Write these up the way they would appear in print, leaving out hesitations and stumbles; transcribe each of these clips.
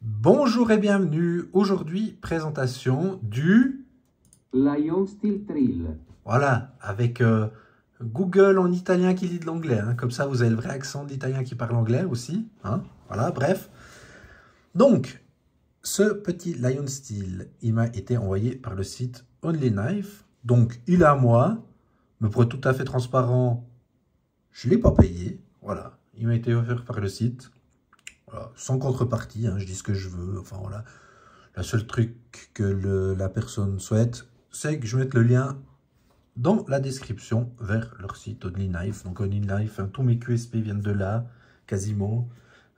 Bonjour et bienvenue. Aujourd'hui, présentation du Lion Steel Thrill. Voilà, avec Google en italien qui lit de l'anglais. Hein. Comme ça, vous avez le vrai accent de l'italien qui parle anglais aussi. Hein. Voilà, bref. Donc, ce petit Lion Steel, il m'a été envoyé par le site Only Knife. Donc, il est à moi. Mais pour être tout à fait transparent, je ne l'ai pas payé. Voilà, il m'a été offert par le site. Voilà, sans contrepartie, hein, je dis ce que je veux. Enfin, voilà. Le seul truc que la personne souhaite, c'est que je mette le lien dans la description vers leur site Only Knife. Donc Only Knife, hein, tous mes QSP viennent de là, quasiment.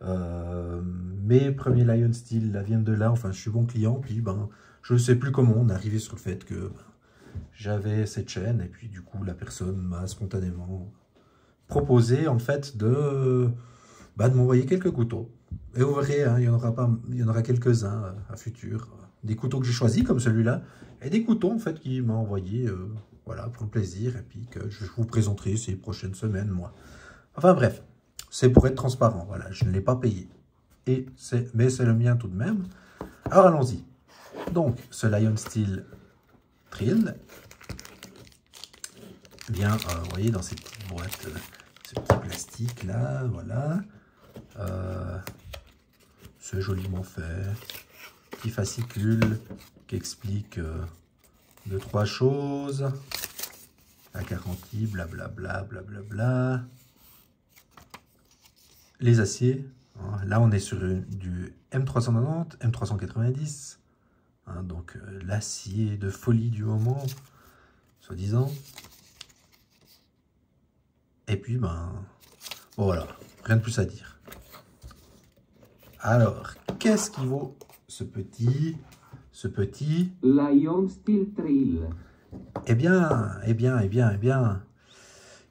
Mes premiers Lion Steel viennent de là. Enfin, je suis bon client. Puis, ben, je ne sais plus comment on est arrivé sur le fait que j'avais cette chaîne. Et puis, du coup, la personne m'a spontanément proposé, en fait, de m'envoyer quelques couteaux. Et vous verrez, hein, il y en aura quelques-uns à futur. Des couteaux que j'ai choisis, comme celui-là. Et des couteaux, en fait, qu'il m'a envoyé, voilà, pour le plaisir. Et puis que je vous présenterai ces prochaines semaines, moi. Enfin, bref. C'est pour être transparent. Voilà, je ne l'ai pas payé. Mais c'est le mien tout de même. Alors, allons-y. Donc, ce Lion Steel Thrill vient, vous voyez, dans ces petites boîtes, ce petit plastique là, voilà. C'est joliment fait. Petit fascicule qui explique 2-3 choses. La garantie, blablabla, blablabla. Les aciers. Hein, là, on est sur du M390, M390. Hein, donc, l'acier de folie du moment, soi-disant. Et puis, ben, bon, voilà. Rien de plus à dire. Alors, qu'est-ce qui vaut ce petit Lion Steel Thrill. Eh bien,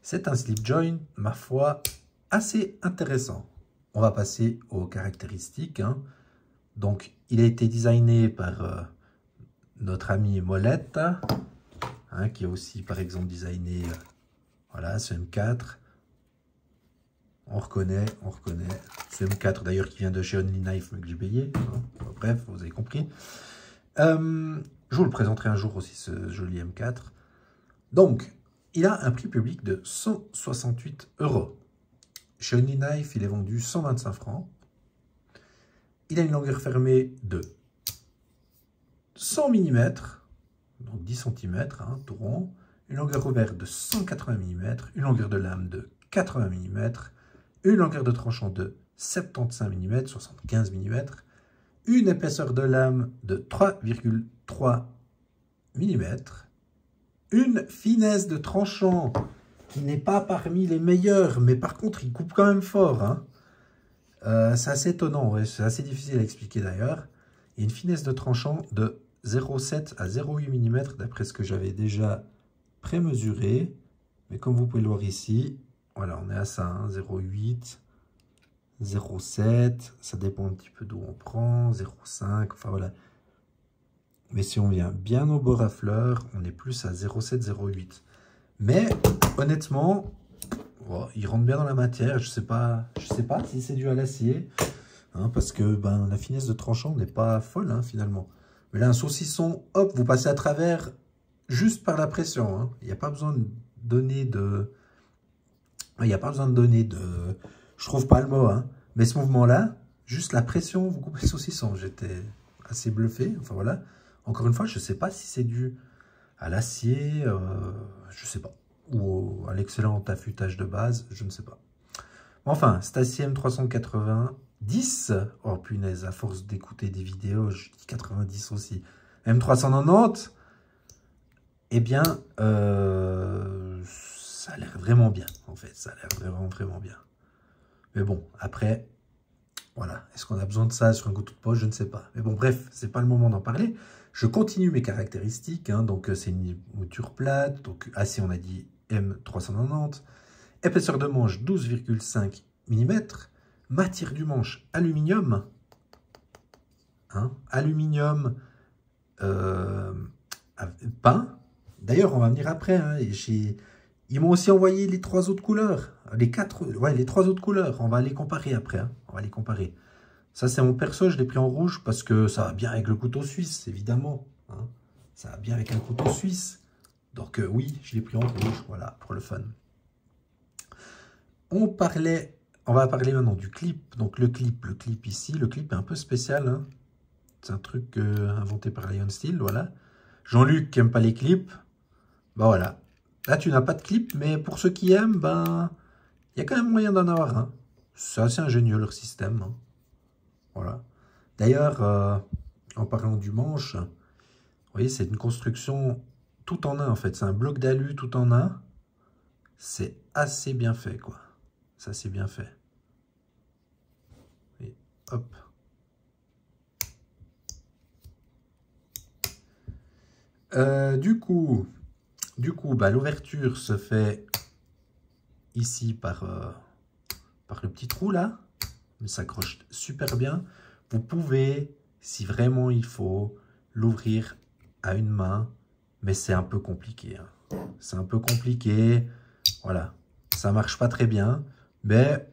c'est un slip joint, ma foi, assez intéressant. On va passer aux caractéristiques. Hein. Donc, il a été designé par notre ami Molette, hein, qui a aussi, par exemple, designé voilà, ce M4. On reconnaît. Ce M4, d'ailleurs, qui vient de chez Only Knife, mais que j'ai payé. Hein. Bref, vous avez compris. Je vous le présenterai un jour aussi, ce joli M4. Donc, il a un prix public de 168 €. Chez Only Knife, il est vendu 125 francs. Il a une longueur fermée de 100 mm, donc 10 cm, hein, tout rond. Une longueur ouverte de 180 mm, une longueur de lame de 80 mm, une longueur de tranchant de 75 mm, 75 mm, une épaisseur de lame de 3,3 mm, une finesse de tranchant qui n'est pas parmi les meilleures, mais par contre, il coupe quand même fort. Hein. C'est assez étonnant, ouais, c'est assez difficile à expliquer d'ailleurs. Et une finesse de tranchant de 0,7 à 0,8 mm, d'après ce que j'avais déjà prémesuré. Mais comme vous pouvez le voir ici, voilà, on est à ça, hein, 0,8, 0,7, ça dépend un petit peu d'où on prend, 0,5, enfin voilà. Mais si on vient bien au bord à fleurs, on est plus à 0,7, 0,8. Mais honnêtement, oh, il rentre bien dans la matière. Je sais pas si c'est dû à l'acier, hein, parce que ben, la finesse de tranchant n'est pas folle, hein, finalement. Mais là, un saucisson, hop, vous passez à travers juste par la pression. Hein. Il n'y a pas besoin de donner de... Je trouve pas le mot, hein. Mais ce mouvement-là, juste la pression, vous coupez le saucisson. J'étais assez bluffé. Enfin voilà. Encore une fois, je ne sais pas si c'est dû à l'acier, je ne sais pas. Ou à l'excellent affûtage de base, je ne sais pas. Enfin, cet acier M390. Oh punaise, à force d'écouter des vidéos, je dis 90 aussi. M390. Eh bien, ça a l'air vraiment bien, en fait. Ça a l'air vraiment, vraiment bien. Mais bon, après, voilà. Est-ce qu'on a besoin de ça sur un couteau de poche? Je ne sais pas. Mais bon, bref, c'est pas le moment d'en parler. Je continue mes caractéristiques. Hein. Donc, c'est une mouture plate. Donc, acier, on a dit M390. Épaisseur de manche, 12,5 mm. Matière du manche, aluminium. Hein. Aluminium peint. D'ailleurs, on va venir après. Hein, ils m'ont aussi envoyé les 3 autres couleurs. Les 3 autres couleurs. On va les comparer après. Hein. On va les comparer. Ça, c'est mon perso, je l'ai pris en rouge parce que ça va bien avec le couteau suisse, évidemment. Hein. Ça va bien avec un couteau suisse. Donc oui, je l'ai pris en rouge, voilà, pour le fun. On va parler maintenant du clip. Donc le clip ici, le clip est un peu spécial. Hein. C'est un truc inventé par Lion Steel, voilà. Jean-Luc qui n'aime pas les clips, bah voilà. Là, tu n'as pas de clip, mais pour ceux qui aiment, ben, il y a quand même moyen d'en avoir un. C'est assez ingénieux leur système. Hein. Voilà. D'ailleurs, en parlant du manche, vous voyez, c'est une construction tout en un en fait. C'est un bloc d'alu tout en un. C'est assez bien fait, quoi. Ça, c'est bien fait. Et hop. Du coup, bah, l'ouverture se fait ici par le petit trou là. Mais ça accroche super bien. Vous pouvez, si vraiment il faut, l'ouvrir à une main. Mais c'est un peu compliqué. Hein. C'est un peu compliqué. Voilà. Ça marche pas très bien. Mais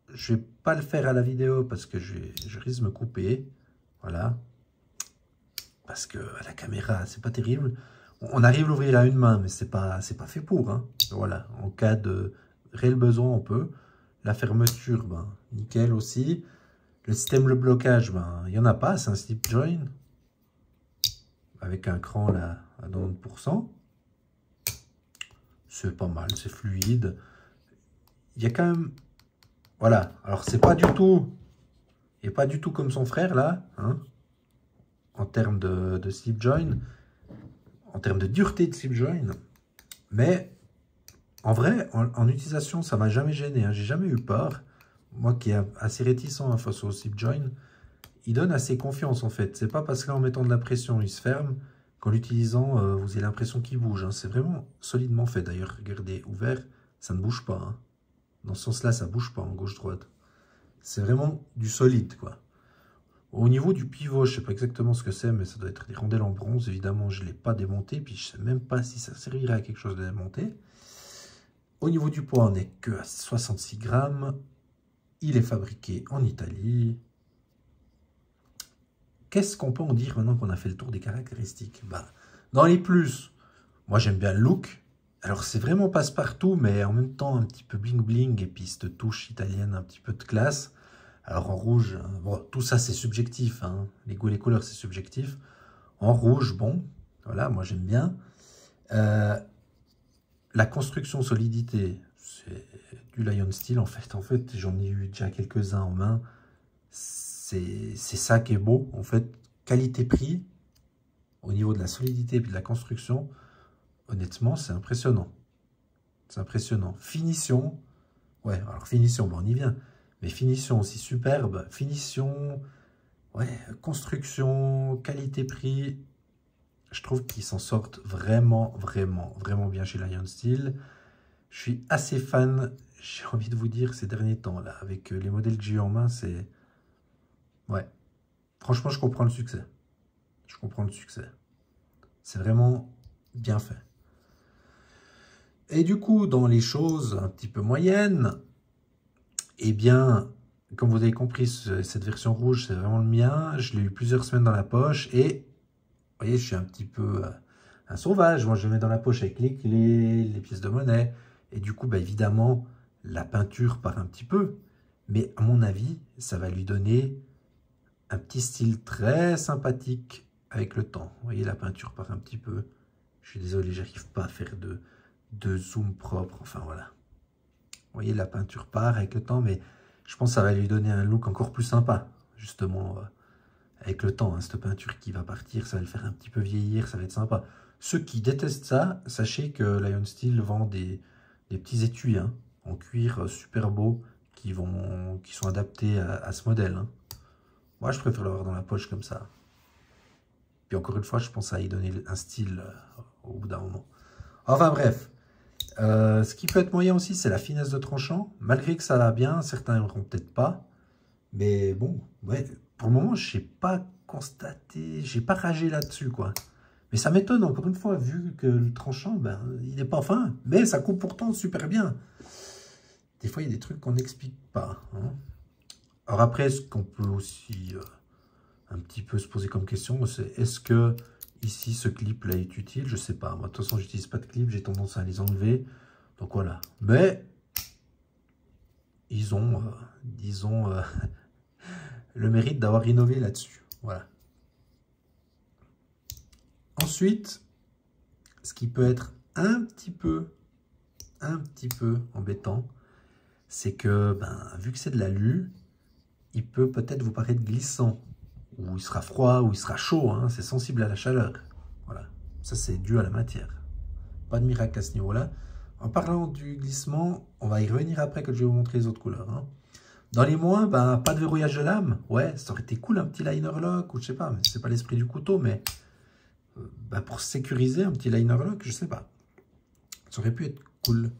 je vais pas le faire à la vidéo parce que je risque de me couper. Voilà. Parce que à la caméra, c'est pas terrible. On arrive à l'ouvrir à une main, mais c'est pas fait pour. Hein. Voilà. En cas de réel besoin, on peut. La fermeture, ben, nickel aussi. Le système de blocage, ben, il n'y en a pas, c'est un slip join. Avec un cran là à 90%. C'est pas mal, c'est fluide. Il y a quand même... Voilà, alors c'est pas du tout... Il n'est pas du tout comme son frère là, hein, en termes de slip join, en termes de dureté de slip join. Mais en vrai, en utilisation, ça m'a jamais gêné. Hein. J'ai jamais eu peur. Moi qui est assez réticent hein, face au slip join, il donne assez confiance en fait. C'est pas parce qu'en mettant de la pression, il se ferme, qu'en l'utilisant, vous avez l'impression qu'il bouge. Hein. C'est vraiment solidement fait. D'ailleurs, regardez, ouvert, ça ne bouge pas. Hein. Dans ce sens-là, ça bouge pas en gauche-droite. C'est vraiment du solide, quoi. Au niveau du pivot, je sais pas exactement ce que c'est, mais ça doit être des rondelles en bronze. Évidemment, je ne l'ai pas démonté, puis je sais même pas si ça servirait à quelque chose de démonter. Au niveau du poids, on n'est que à 66 grammes. Il est fabriqué en Italie. Qu'est-ce qu'on peut en dire maintenant qu'on a fait le tour des caractéristiques? Bah, dans les plus, moi j'aime bien le look. Alors c'est vraiment passe-partout, mais en même temps un petit peu bling-bling, et puis cette touche italienne, un petit peu de classe. Alors en rouge, bon, tout ça c'est subjectif, hein. Les goûts et les couleurs c'est subjectif. En rouge, bon, voilà, moi j'aime bien. La construction solidité, c'est du Lion Steel en fait. En fait, j'en ai eu déjà quelques-uns en main. C'est ça qui est beau. En fait, qualité-prix, au niveau de la solidité et de la construction, honnêtement, c'est impressionnant. C'est impressionnant. Finition, ouais, alors finition, bon, on y vient. Mais finition aussi superbe. Finition, ouais, construction, qualité-prix. Je trouve qu'ils s'en sortent vraiment, vraiment, vraiment bien chez Lion Steel. Je suis assez fan, j'ai envie de vous dire, ces derniers temps, là, avec les modèles que j'ai eu en main, c'est... Ouais, franchement, je comprends le succès. Je comprends le succès. C'est vraiment bien fait. Et du coup, dans les choses un petit peu moyennes, eh bien, comme vous avez compris, cette version rouge, c'est vraiment le mien. Je l'ai eu plusieurs semaines dans la poche et, vous voyez, je suis un petit peu un sauvage. Moi, je le mets dans la poche avec les clés, les pièces de monnaie. Et du coup, bah, évidemment, la peinture part un petit peu. Mais à mon avis, ça va lui donner un petit style très sympathique avec le temps. Vous voyez, la peinture part un petit peu. Je suis désolé, j'arrive pas à faire de zoom propre. Enfin, voilà. Vous voyez, la peinture part avec le temps, mais je pense que ça va lui donner un look encore plus sympa, justement, avec le temps. Hein, cette peinture qui va partir, ça va le faire un petit peu vieillir, ça va être sympa. Ceux qui détestent ça, sachez que Lion Steel vend des petits étuis hein, en cuir super beaux qui sont adaptés à ce modèle. Hein. Moi, je préfère l'avoir dans la poche comme ça. Puis encore une fois, je pense à y donner un style au bout d'un moment. Enfin bref. Ce qui peut être moyen aussi, c'est la finesse de tranchant. Malgré que ça va bien, certains n'aimeront peut-être pas. Mais bon, ouais, pour le moment, je n'ai pas constaté, j'ai pas ragé là-dessus, quoi. Mais ça m'étonne, encore une fois, vu que le tranchant, ben, il n'est pas fin. Mais ça coupe pourtant super bien. Des fois, il y a des trucs qu'on n'explique pas. Hein. Alors après, ce qu'on peut aussi un petit peu se poser comme question, c'est est-ce que ici, ce clip-là est utile? Je sais pas. Moi, de toute façon, j'utilise pas de clip, j'ai tendance à les enlever. Donc voilà. Mais ils ont, disons, le mérite d'avoir innové là-dessus. Voilà. Ensuite, ce qui peut être un petit peu embêtant, c'est que, vu que c'est de l'alu, il peut peut-être vous paraître glissant, ou il sera froid, ou il sera chaud, hein, c'est sensible à la chaleur. Voilà, ça c'est dû à la matière. Pas de miracle à ce niveau-là. En parlant du glissement, on va y revenir après que je vais vous montrer les autres couleurs. Hein. Dans les moins, pas de verrouillage de lame. Ouais, ça aurait été cool un petit liner lock, ou je sais pas, mais c'est pas l'esprit du couteau, mais pour sécuriser un petit liner lock, je sais pas. Ça aurait pu être cool.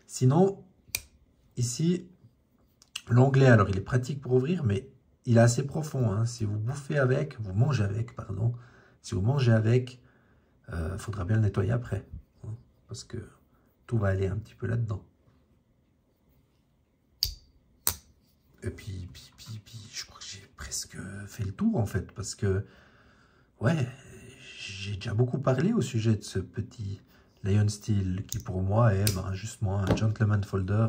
Sinon, ici, l'onglet, alors il est pratique pour ouvrir, mais il est assez profond. Hein. Si vous bouffez avec, vous mangez avec, pardon. Si vous mangez avec, faudra bien le nettoyer après. Hein, parce que tout va aller un petit peu là-dedans. Et puis, je crois que j'ai presque fait le tour, en fait. Parce que, ouais, j'ai déjà beaucoup parlé au sujet de ce petit Lion Steel, qui pour moi est justement un gentleman folder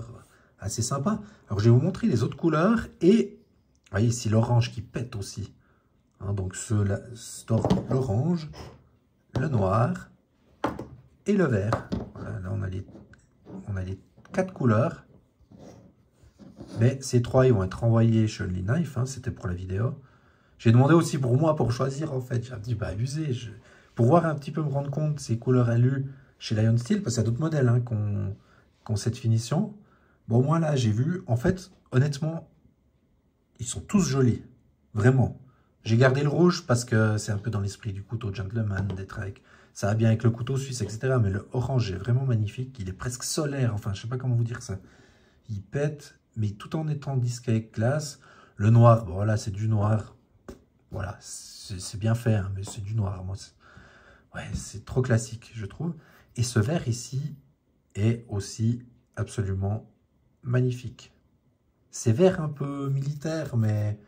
assez sympa. Alors, je vais vous montrer les autres couleurs. Et, vous voyez ici, l'orange qui pète aussi. Hein, donc, l'orange, le noir et le vert. Voilà, là, on a les 4 couleurs. Mais ces 3, ils vont être envoyés chez Only Knife. Hein, c'était pour la vidéo. J'ai demandé aussi pour moi, pour choisir, en fait. J'ai dit, abusé. Pour voir un petit peu me rendre compte ces couleurs alu chez Lion Steel, parce qu'il y a d'autres modèles hein, qui ont cette finition. Bon, moi, là, j'ai vu, en fait, honnêtement, ils sont tous jolis. Vraiment. J'ai gardé le rouge parce que c'est un peu dans l'esprit du couteau gentleman, d'être avec... Ça va bien avec le couteau suisse, etc. Mais le orange est vraiment magnifique. Il est presque solaire. Enfin, je sais pas comment vous dire ça. Il pète, mais tout en étant discret, classe. Le noir, bon, voilà, c'est du noir. Voilà, c'est bien fait, hein, mais c'est du noir. Moi, ouais, c'est trop classique, je trouve. Et ce vert ici est aussi absolument magnifique. C'est vert un peu militaire, mais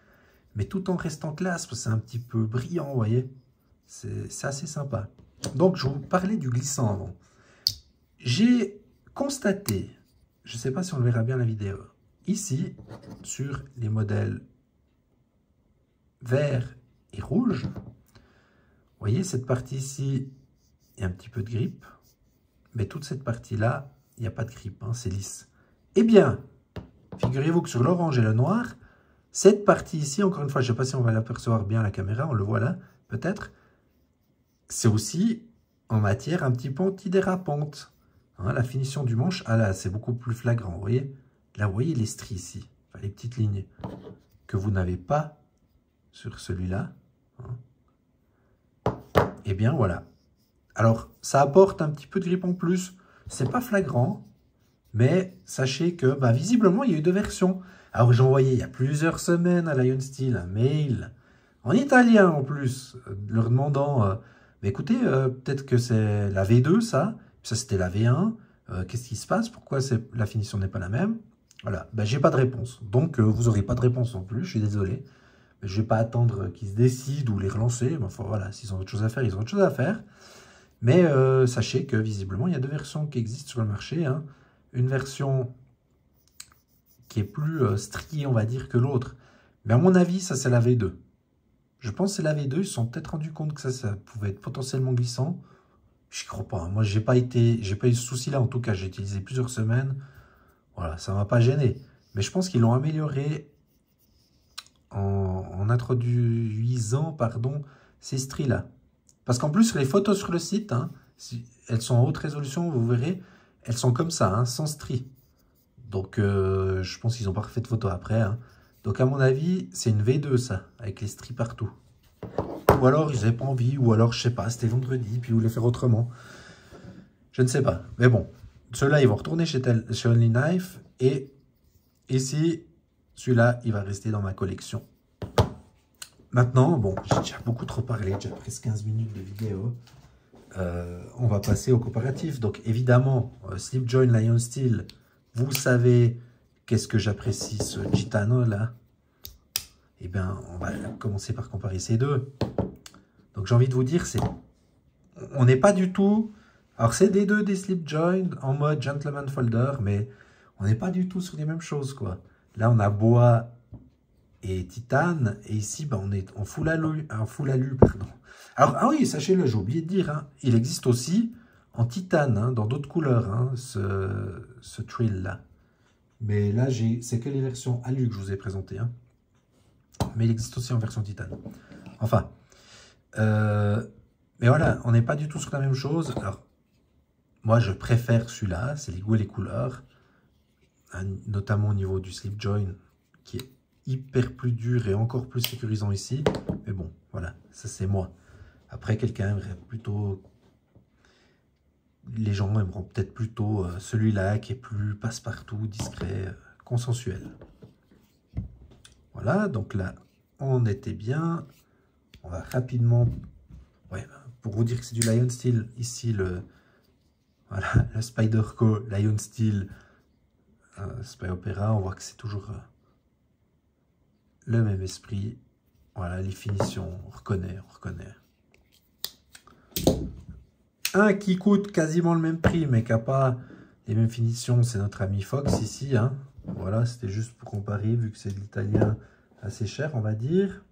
tout en restant classe, parce que c'est un petit peu brillant, vous voyez. C'est assez sympa. Donc, je vous parlais du glissant avant. J'ai constaté, je ne sais pas si on le verra bien la vidéo, ici, sur les modèles vert et rouge, vous voyez, cette partie ici, il y a un petit peu de grippe, mais toute cette partie-là, il n'y a pas de grippe, hein, c'est lisse. Eh bien, figurez-vous que sur l'orange et le noir, cette partie ici, encore une fois, je ne sais pas si on va l'apercevoir bien à la caméra, on le voit là, peut-être, c'est aussi en matière un petit peu antidérapante. Hein, la finition du manche, ah là, c'est beaucoup plus flagrant, vous voyez. Là, vous voyez les stries ici, enfin, les petites lignes que vous n'avez pas sur celui-là. Hein. Eh bien, voilà. Alors, ça apporte un petit peu de grippe en plus. C'est pas flagrant, mais sachez que, visiblement, il y a eu 2 versions. Alors, j'ai envoyé il y a plusieurs semaines à Lion Steel un mail, en italien en plus, leur demandant, écoutez, peut-être que c'est la V2, ça c'était la V1, qu'est-ce qui se passe? Pourquoi la finition n'est pas la même? Voilà, j'ai pas de réponse. Donc, vous n'aurez pas de réponse non plus, je suis désolé. Je ne vais pas attendre qu'ils se décident ou les relancer. Mais enfin, voilà, s'ils ont autre chose à faire, ils ont autre chose à faire. Mais sachez que visiblement, il y a 2 versions qui existent sur le marché. Hein. Une version qui est plus striée, on va dire, que l'autre. Mais à mon avis, ça, c'est la V2. Je pense que c'est la V2. Ils se sont peut-être rendus compte que ça pouvait être potentiellement glissant. Je n'y crois pas. Hein. Moi, j'ai pas eu ce souci-là. En tout cas, j'ai utilisé plusieurs semaines. Voilà, ça ne m'a pas gêné. Mais je pense qu'ils l'ont amélioré en introduisant ces stries-là. Parce qu'en plus, les photos sur le site, hein, si elles sont en haute résolution, vous verrez, elles sont comme ça, hein, sans stries. Donc, je pense qu'ils n'ont pas refait de photos après. Hein. Donc, à mon avis, c'est une V2, ça, avec les stries partout. Ou alors, ils n'avaient pas envie, ou alors, je sais pas, c'était vendredi, puis ils voulaient faire autrement. Je ne sais pas. Mais bon, ceux-là, ils vont retourner chez Only Knife. Et ici, celui-là, il va rester dans ma collection. Maintenant, bon, j'ai déjà beaucoup trop parlé, déjà presque 15 minutes de vidéo. On va passer au comparatif. Donc, évidemment, Slip Joint Lion Steel, vous savez qu'est-ce que j'apprécie, ce Gitano, là. eh bien, on va commencer par comparer ces deux. Donc, j'ai envie de vous dire, on n'est pas du tout... Alors, c'est des deux des slip joints en mode gentleman folder, mais on n'est pas du tout sur les mêmes choses, quoi. Là, on a bois et titane, et ici, ben, on est en full alu, pardon. Alors, ah oui, sachez-le, j'ai oublié de dire, hein, il existe aussi en titane, hein, dans d'autres couleurs, hein, ce trill-là. Mais là, c'est que les versions alu que je vous ai présentées, hein. Mais il existe aussi en version titane. Enfin, mais voilà, on n'est pas du tout sur la même chose. Alors, moi, je préfère celui-là, c'est les goûts et les couleurs, hein, notamment au niveau du slip joint, qui est hyper plus dur et encore plus sécurisant ici. Mais bon, voilà, ça c'est moi. Après, quelqu'un aimerait plutôt... Les gens aimeront peut-être plutôt celui-là qui est plus passe-partout, discret, consensuel. Voilà, donc là, on était bien. On va rapidement... Ouais, pour vous dire que c'est du Lion Steel, ici, voilà, le Spyderco Lion Steel Spy Opera, on voit que c'est toujours le même esprit. Voilà, les finitions, on reconnaît. Un qui coûte quasiment le même prix, mais qui n'a pas les mêmes finitions, c'est notre ami Fox ici, hein. Voilà, c'était juste pour comparer, vu que c'est de l'italien assez cher, on va dire.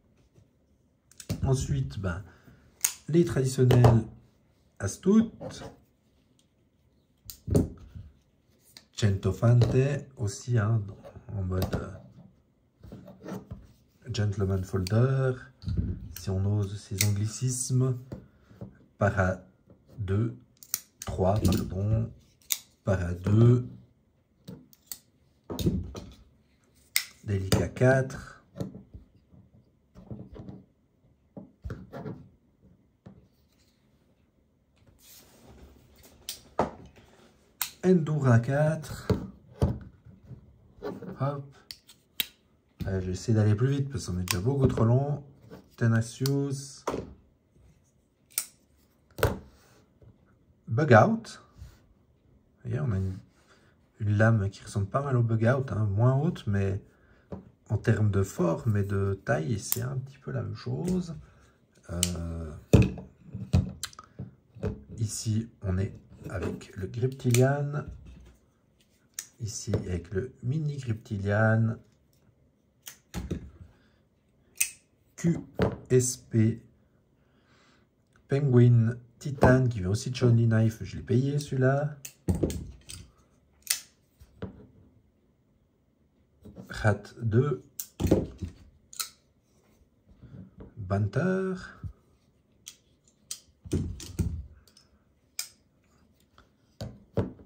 Ensuite, ben, les traditionnels Astute, Centofante aussi, hein, en mode gentleman folder. Si on ose ces anglicismes, para 3, pardon, para 2, Delica 4, Endura 4, hop, je vais essayer d'aller plus vite parce qu'on est déjà beaucoup trop long, Tenacious, Bug Out, vous voyez, on a une lame qui ressemble pas mal au Bug Out, hein, moins haute, mais en termes de forme et de taille, c'est un petit peu la même chose. Ici, on est avec le Griptilian. Ici, avec le Mini Griptilian. QSP Penguin Titan, qui vient aussi de Only Knife. Je l'ai payé, celui-là. Rat 2. Banter.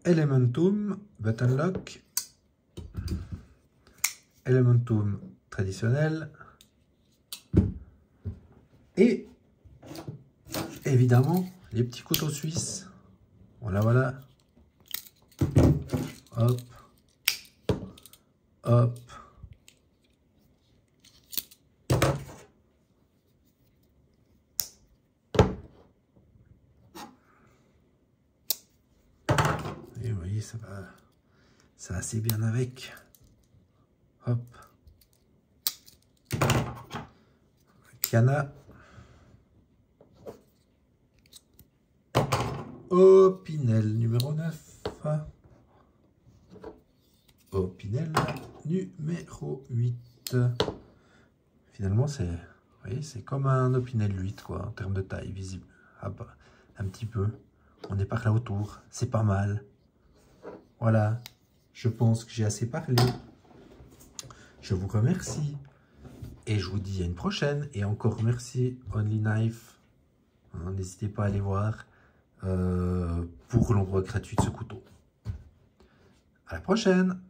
Elementum, Button Lock. Elementum traditionnel. Et évidemment, les petits couteaux suisses. Voilà. Hop. Hop. Et vous voyez, ça va assez bien avec. Hop. Cana. Opinel numéro 9. Opinel numéro 8. Finalement, c'est comme un Opinel 8, quoi, en termes de taille visible. Hop, un petit peu. On est par là autour. C'est pas mal. Voilà. Je pense que j'ai assez parlé. Je vous remercie. Et je vous dis à une prochaine. Et encore merci Only Knife. Hein, n'hésitez pas à aller voir pour l'envoi gratuit de ce couteau. À la prochaine.